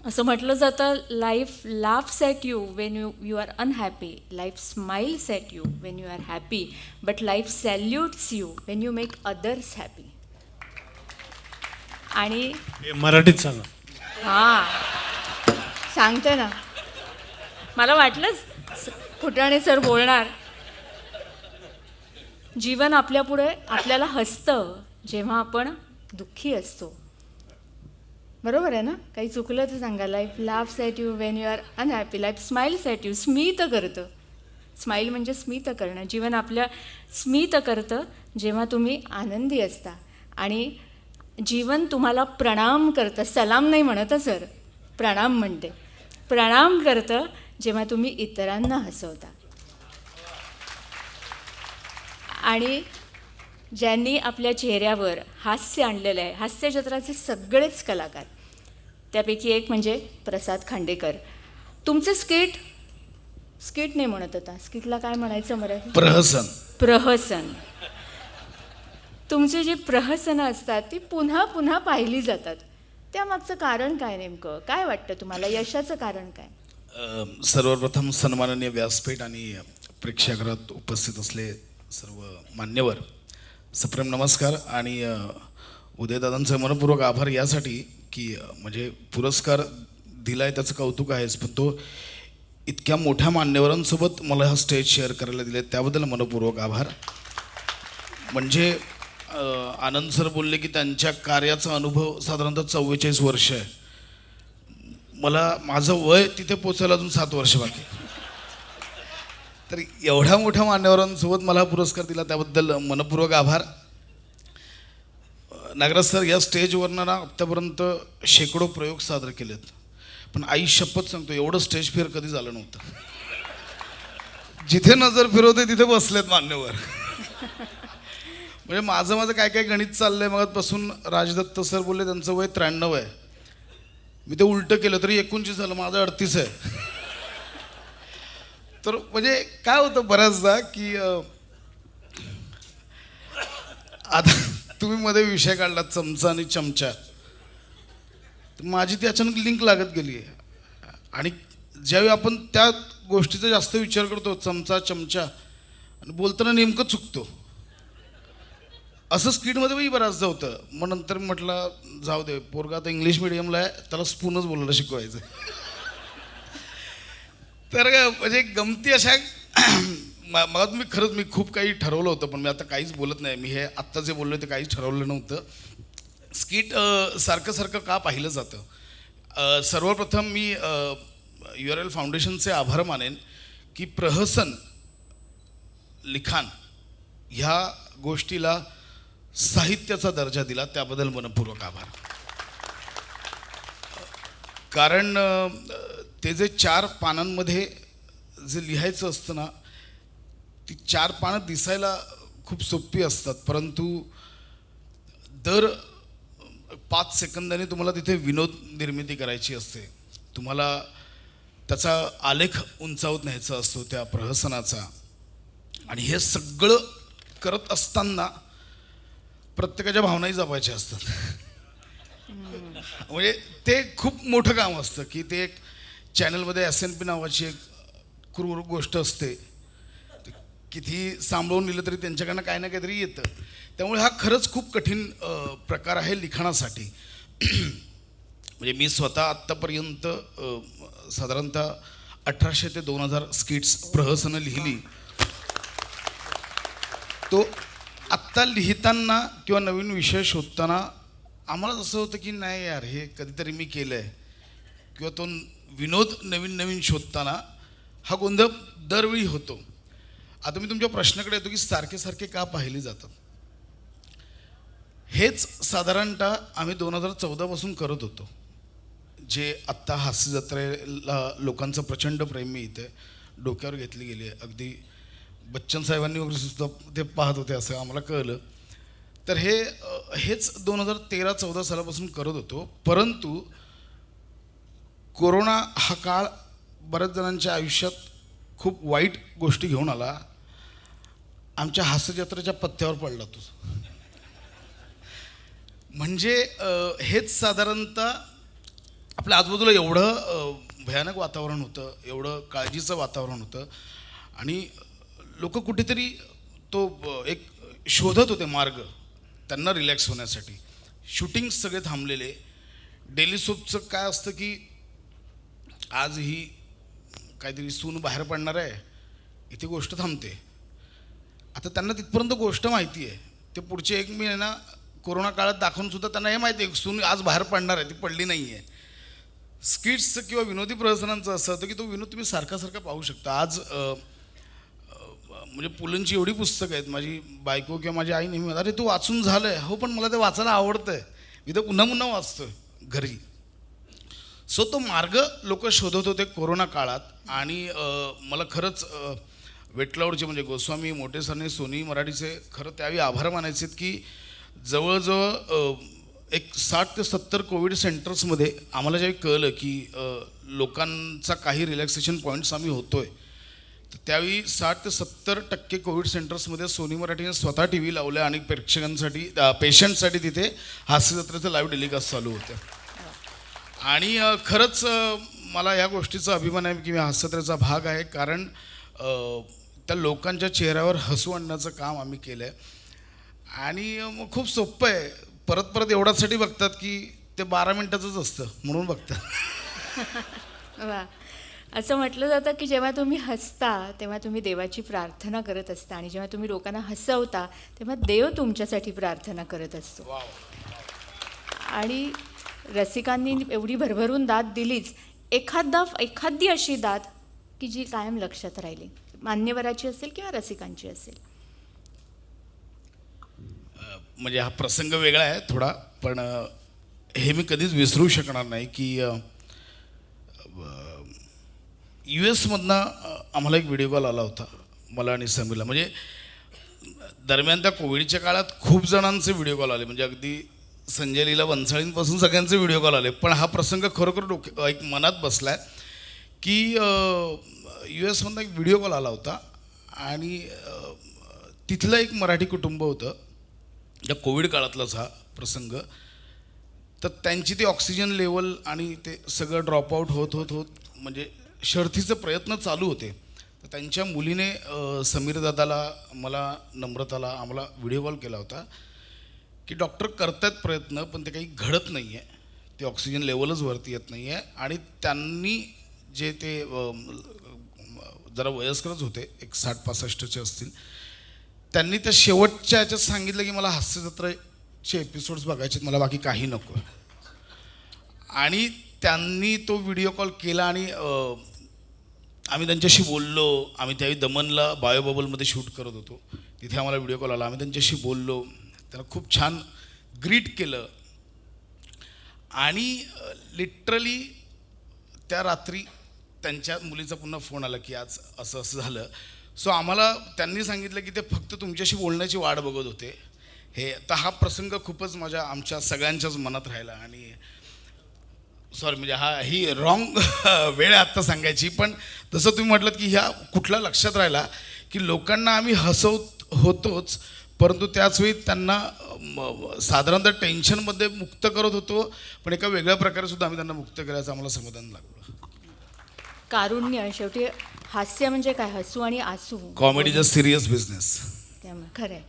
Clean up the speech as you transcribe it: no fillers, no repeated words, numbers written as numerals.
असं म्हटलं जातं, life laughs at you when you are unhappy, life smiles at you when you are happy, but life salutes you when you make others happy. आणि हे मराठीत सांगा. हां, सांगते ना, मला वाटलंच फुटाणे सर बोलणार. जीवन आपल्यापुढे आपल्याला हसतं जेव्हा आपण दुःखी असतो. बरोबर आहे ना? काही चुकलं तर सांगा. Life laughs at you when you are unhappy, life smiles at you, स्मित करतं. स्माईल म्हणजे स्मित करणं. जीवन आपल्या स्मित करतं जेव्हा तुम्ही आनंदी असता. आणि जीवन तुम्हाला प्रणाम करतं. सलाम नाही म्हणतं सर, प्रणाम म्हणते. प्रणाम करतं जेव्हा तुम्ही इतरांना हसवता. आणि ज्यांनी आपल्या चेहऱ्यावर हास्य आणलेलं आहे, हास्यचित्राचे सगळेच कलाकार, त्यापैकी एक म्हणजे प्रसाद खांडेकर. तुमचे स्किट नाही म्हणत होता, स्किटला काय म्हणायचं मराठी? प्रहसन. तुमची जी प्रहसनं असतात ती पुन्हा पुन्हा पाहिली जातात. त्यामागचं कारण काय नेमकं? काय वाटतं तुम्हाला? यशाचं कारण काय? सर्वप्रथम सन्माननीय व्यासपीठ आणि प्रेक्षागृहात उपस्थित असले सर्व मान्यवर, सप्रेम नमस्कार. आणि उदयदादांचं मनपूर्वक आभार यासाठी की म्हणजे पुरस्कार दिलाय त्याचं कौतुक आहेच, पण तो इतक्या मोठ्या मान्यवरांसोबत मला हा स्टेज शेअर करायला दिले त्याबद्दल मनपूर्वक आभार. म्हणजे आनंद सर बोलले की त्यांच्या कार्याचा अनुभव साधारणतः 44 वर्ष आहे. मला माझं वय तिथे पोचायला अजून 7 वर्ष बाकी. तर एवढ्या मोठ्या मान्यवरांसोबत मला हा पुरस्कार दिला त्याबद्दल मनपूर्वक आभार. नागराज सर, या स्टेजवरनं ना आत्तापर्यंत शेकडो प्रयोग सादर केलेत, पण आई शपथ सांगतो एवढं स्टेज फेअर कधी झालं नव्हतं. जिथे नजर फिरवते तिथे बसलेत मान्यवर. म्हणजे माझं काय काय गणित चाललंय मगापासून. राजदत्त सर बोलले त्यांचं वय 93 आहे, मी ते उलटं केलं तरी 29 झालं, माझं 38 आहे. तर म्हणजे काय होतं बऱ्याचदा की आता तुम्ही मध्ये विषय काढला चमचा आणि चमचा, तर माझी ती अचानक लिंक लागत गेली. आणि ज्यावेळी आपण त्या गोष्टीचा जास्त विचार करतो, चमचा चमचा, आणि बोलताना नेमकं चुकतो. असं स्किटमध्ये बऱ्याचदा होतं. मग नंतर म्हटलं जाऊ दे, पोरगा आता इंग्लिश मिडियमला आहे, त्याला स्पूनच बोलायला शिकवायचं. तर म्हणजे गमती अशा मला मी खूप काही ठरवलं होतं, पण मी आता काहीच बोलत नाही. मी हे आत्ता जे बोललो ते काहीच ठरवलं नव्हतं. स्किट सारखं का पाहिलं जातं? सर्वप्रथम मी URL फाउंडेशनचे आभार मानेन की प्रहसन लिखाण ह्या गोष्टीला साहित्याचा दर्जा दिला, त्याबद्दल मनपूर्वक आभार. कारण ते जे 4 पानांमध्ये जे लिहायचं असतं ना, ती 4 पानं दिसायला खूप सोपी असतात, परंतु दर 5 सेकंदाने तुम्हाला तिथे विनोद निर्मिती करायची असते. तुम्हाला त्याचा आलेख उंचावत न्यायचा असतो त्या प्रहसनाचा. आणि हे सगळं करत असताना प्रत्येकाच्या भावनाही जपायच्या असतात. म्हणजे ते खूप मोठं काम असतं की ते एक चॅनलमध्ये SNP नावाची एक क्रूर गोष्ट असते. किती सांभाळून लिहिलं तरी त्यांच्याकडनं काही ना काहीतरी येतं. त्यामुळे हा खरंच खूप कठीण प्रकार आहे लिखाणासाठी. म्हणजे मी स्वतः आत्तापर्यंत साधारणतः 1800 ते 2000 स्किट्स प्रहसनं लिहिली. तो आत्ता लिहिताना किंवा नवीन विषय शोधताना आम्हाला असं होतं की नाही यार, हे कधीतरी मी केलं आहे, किंवा तो विनोद नवीन शोधताना हा गोंधळ दरवेळी होतो. आता मी तुमच्या प्रश्नाकडे येतो की सारखे का पाहिले जातात. हेच साधारणतः आम्ही 2014 पासून करत होतो. जे आत्ता हास्य जत्रेला लोकांचं प्रचंड प्रेम मी इथे डोक्यावर घेतली गेली आहे. अगदी बच्चन साहेबांनी वगैरे सुद्धा ते पाहत होते असं आम्हाला कळलं. तर हेच 2013-14 सालापासून करत होतो. परंतु कोरोना हा काळ बऱ्याच जणांच्या आयुष्यात खूप वाईट गोष्टी घेऊन आला. आमच्या हास्यजत्रेच्या पत्त्यावर पडला तो. म्हणजे हेच साधारणतः आपल्या आजूबाजूला एवढं भयानक वातावरण होतं, एवढं काळजीचं वातावरण होतं आणि लोक कुठेतरी तो एक शोधत होते मार्ग त्यांना रिलॅक्स होण्यासाठी. शूटिंग सगळे थांबलेले. डेली सोपचं काय असतं की आज ही काहीतरी सून बाहेर पडणार आहे, इथे गोष्ट थांबते. आता त्यांना तिथपर्यंत गोष्ट माहिती आहे. ते पुढचे 1 महिना कोरोना काळात दाखवून सुद्धा त्यांना हे माहिती आहे सून आज बाहेर पडणार आहे, ती पडली नाही आहे. स्किट्सचं किंवा विनोदी प्रदर्शनांचं असं होतं की तो विनोद तुम्ही सारखा सारखा पाहू शकता. आज म्हणजे पुलंची एवढी पुस्तकं आहेत, माझी बायको किंवा माझी आई नेहमी म्हणतात, अरे तू वाचून झालं आहे. हो, पण मला ते वाचायला आवडतं आहे, मी तर पुन्हा पुन्हा वाचतो घरी. सो तो मार्ग लोक शोधत होते कोरोना काळात. आणि मला खरंच वेटलावरचे म्हणजे गोस्वामी, मोठे सरने, सोनी मराठीचे खरं त्यावेळी आभार मानायचे की जवळजवळ एक 60 ते 70 कोविड सेंटर्समध्ये आम्हाला ज्यावेळी कळलं की लोकांचा काही रिलॅक्सेशन पॉईंट्स आम्ही होतो आहे, तर त्यावेळी 60 ते 70% कोविड सेंटर्समध्ये सोनी मराठीने स्वतः टी व्ही लावल्या आणि प्रेक्षकांसाठी, पेशंटसाठी तिथे हास्यजत्रेचं लाईव्ह टेलिकास्ट चालू होतं. आणि खरंच मला या गोष्टीचा अभिमान आहे की मी हास्यजत्रेचा भाग आहे, कारण त्या लोकांच्या चेहऱ्यावर हसू आणण्याचं काम आम्ही केलं आहे. आणि मग खूप सोपं आहे. परत परत एवढ्यासाठी बघतात की ते 12 मिनिटाचंच असतं म्हणून बघतात. वा. असं म्हटलं जातं की जेव्हा तुम्ही हसता तेव्हा तुम्ही देवाची प्रार्थना करत असता आणि जेव्हा तुम्ही लोकांना हसवता तेव्हा देव तुमच्यासाठी प्रार्थना करत असतो. आणि रसिकांनी एवढी भरभरून दाद दिलीच. एखादी अशी दाद की जी कायम लक्षात राहिली, मान्यवराची असेल किंवा रसिकांची असेल. म्हणजे हा प्रसंग वेगळा आहे थोडा, पण हे मी कधीच विसरू शकणार नाही की US मधनं आम्हाला एक व्हिडिओ कॉल आला होता मला आणि समीरला. म्हणजे दरम्यान त्या कोविडच्या काळात खूप जणांचे व्हिडिओ कॉल आले, म्हणजे अगदी संजय लीला भन्साळींपासून सगळ्यांचे व्हिडिओ कॉल आले. पण हा प्रसंग खरोखर एक मनात बसला आहे की US मधनं एक व्हिडिओ कॉल आला होता आणि तिथलं एक मराठी कुटुंब होतं. या कोविड काळातलाच हा प्रसंग. तर त्यांची ती ऑक्सिजन लेवल आणि ते सगळं ड्रॉपआउट होत म्हणजे शर्थीचे प्रयत्न चालू होते. तर त्यांच्या मुलीने समीर दादाला, मला, नम्रताला, आम्हाला व्हिडिओ कॉल केला होता की डॉक्टर करतात प्रयत्न पण ते काही घडत नाही आहे, ते ऑक्सिजन लेवलच वरती येत नाही आहे. आणि त्यांनी जे ते जरा वयस्करच होते, एक 60-65चे असतील, त्यांनी त्या शेवटच्या ह्याच्यात सांगितलं की मला हास्यजत्रेचे एपिसोड्स बघायचे, मला बाकी काही नको. आणि त्यांनी तो व्हिडिओ कॉल केला आणि आम्ही त्यांच्याशी बोललो. आम्ही त्यावेळी दमनला बायोबबलमध्ये शूट करत होतो, तिथे आम्हाला व्हिडिओ कॉल आला. आम्ही त्यांच्याशी बोललो, त्यांना खूप छान ग्रीट केलं. आणि लिटरली त्या रात्री त्यांच्या मुलीचा पुन्हा फोन आला की आज असं असं झालं. सो आम्हाला त्यांनी सांगितलं की ते फक्त तुमच्याशी बोलण्याची वाट बघत होते. हे तर हा प्रसंग खूपच आमच्या सगळ्यांच्याच मनात राहिला. आणि सॉरी, म्हणजे ही रॉंग वेळ आहे आत्ता सांगायची, पण तसं तुम्ही म्हटलं की ह्या कुठला लक्षात राहिला की लोकांना आम्ही हसवत होतोच, परंतु त्याचवेळी त्यांना साधारणतः टेन्शनमध्ये मुक्त करत होतो, पण एका वेगळ्या प्रकारे सुद्धा आम्ही त्यांना मुक्त करायचं आम्हाला समाधान लागलं. कारुण्य. शेवटी हास्य म्हणजे काय, हसू आणि आसू. Comedy is a serious business. त्यामुळे खरं आहे.